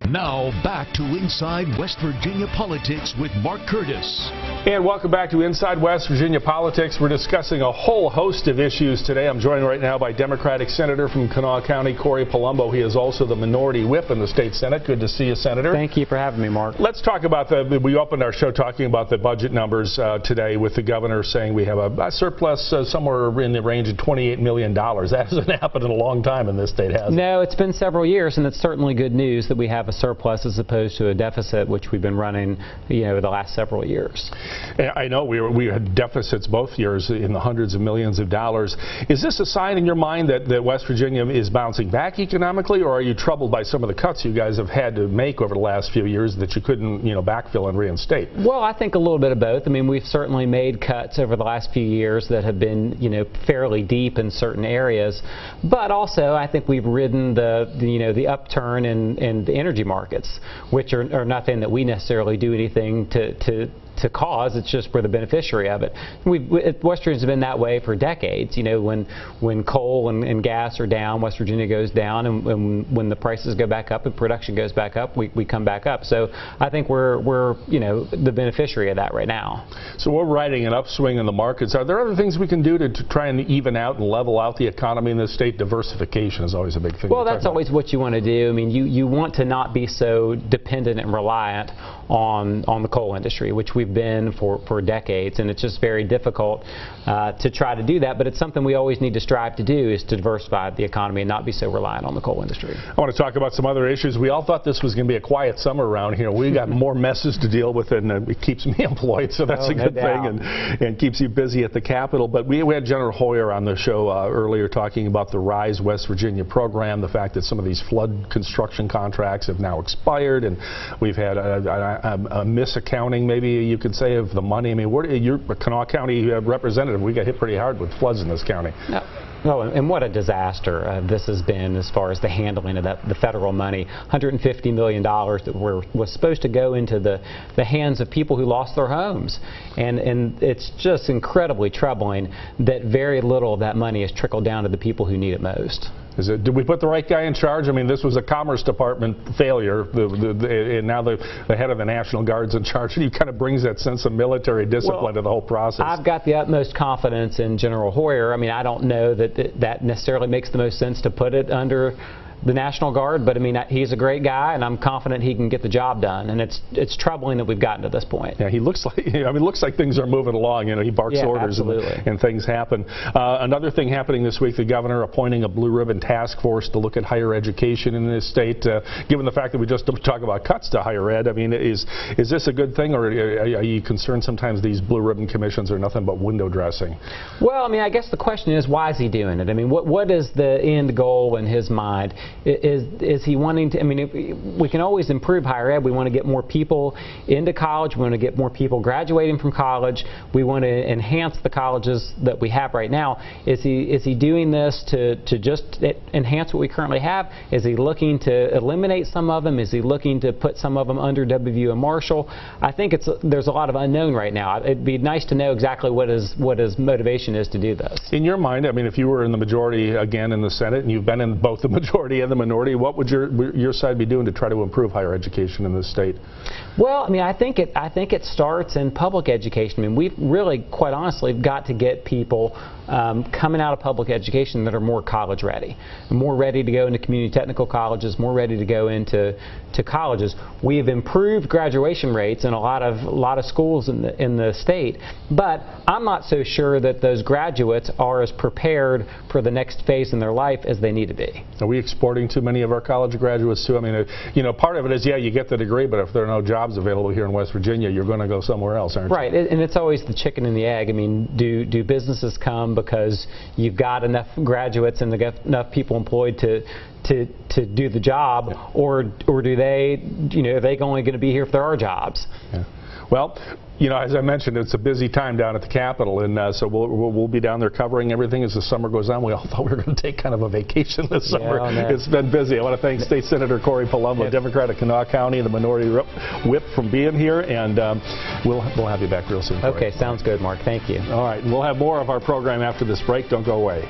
Now back to Inside West Virginia Politics with Mark Curtis. And welcome back to Inside West Virginia Politics. We're discussing a whole host of issues today. I'm joined right now by Democratic Senator from Kanawha County, Corey Palumbo. He is also the Minority Whip in the State Senate. Good to see you, Senator. Thank you for having me, Mark. Let's talk about we opened our show talking about the budget numbers today with the governor saying we have a surplus somewhere in the range of $28 million. That hasn't happened in a long time in this state, has it? No, it's been several years, and it's certainly good news that we have a surplus as opposed to a deficit, which we've been running, the last several years. I know we had deficits both years in the hundreds of millions of dollars. Is this a sign in your mind that West Virginia is bouncing back economically, or are you troubled by some of the cuts you guys have had to make over the last few years that you couldn't, backfill and reinstate? Well, I think a little bit of both. I mean, we've certainly made cuts over the last few years that have been, fairly deep in certain areas, but also I think we've ridden the upturn in the energy markets, which are nothing that we necessarily do anything to cause. It's just we're the beneficiary of it. West Virginia's been that way for decades. When coal and gas are down, West Virginia goes down, and when the prices go back up and production goes back up, we come back up. So I think we're the beneficiary of that right now. So we're riding an upswing in the markets. Are there other things we can do to try and even out and level out the economy in this state? Diversification is always a big thing. Well, that's always what you want to do. I mean, you want to not be so dependent and reliant on the coal industry, which we've been for decades, and it's just very difficult to try to do that, but it's something we always need to strive to do, is to diversify the economy and not be so reliant on the coal industry. I want to talk about some other issues. We all thought this was going to be a quiet summer around here. We got more messes to deal with, and it keeps me employed, so that's a good thing, and keeps you busy at the Capitol. But we had General Hoyer on the show earlier talking about the RISE West Virginia program, the fact that some of these flood construction contracts have now expired, and we've had a misaccounting, maybe you could say, of the money. I mean, you're a Kanawha County representative. We got hit pretty hard with floods in this county. No. Oh, and what a disaster this has been as far as the handling of the federal money. $150 million that was supposed to go into the hands of people who lost their homes. And it's just incredibly troubling that very little of that money has trickled down to the people who need it most. Did we put the right guy in charge? I mean, this was a Commerce Department failure, and now the head of the National Guard's in charge, and he kind of brings that sense of military discipline to the whole process. I've got the utmost confidence in General Hoyer. I mean, I don't know that necessarily makes the most sense to put it under the National Guard, but I mean, he's a great guy, and I'm confident he can get the job done. And it's troubling that we've gotten to this point. Yeah, he looks like things are moving along. He barks orders and things happen. Another thing happening this week: the governor appointing a blue ribbon task force to look at higher education in this state. Given the fact that we just talk about cuts to higher ed, I mean, is this a good thing, or are you concerned sometimes these blue ribbon commissions are nothing but window dressing? Well, I mean, I guess the question is, why is he doing it? I mean, what is the end goal in his mind? Is he wanting to, I mean, we can always improve higher ed. We want to get more people into college. We want to get more people graduating from college. We want to enhance the colleges that we have right now. Is he doing this to just enhance what we currently have? Is he looking to eliminate some of them? Is he looking to put some of them under WVU and Marshall? I think there's a lot of unknown right now. It'd be nice to know exactly what his motivation is to do this. In your mind, I mean, if you were in the majority again in the Senate, and you've been in both the majority and the minority, what would your side be doing to try to improve higher education in this state? Well, I mean, I think it starts in public education. I mean, we've really, quite honestly, got to get people coming out of public education that are more college ready, more ready to go into community technical colleges, more ready to go into colleges. We've improved graduation rates in a lot of schools in the state, but I'm not so sure that those graduates are as prepared for the next phase in their life as they need to be. Are we exporting too many of our college graduates too? I mean, part of it is, you get the degree, but if there are no jobs available here in West Virginia, you're going to go somewhere else, aren't you? Right, and it's always the chicken and the egg. I mean, do businesses come because you've got enough graduates and enough people employed to do the job, or do they, are they only going to be here if there are jobs? Yeah. Well, as I mentioned, it's a busy time down at the Capitol, and so we'll be down there covering everything as the summer goes on. We all thought we were going to take kind of a vacation this summer. It's been busy. I want to thank State Senator Corey Palumbo, Democrat of Kanawha County, and the Minority Whip from being here, and we'll have you back real soon. Okay, sounds good, Mark. Thank you. All right, and we'll have more of our program after this break. Don't go away.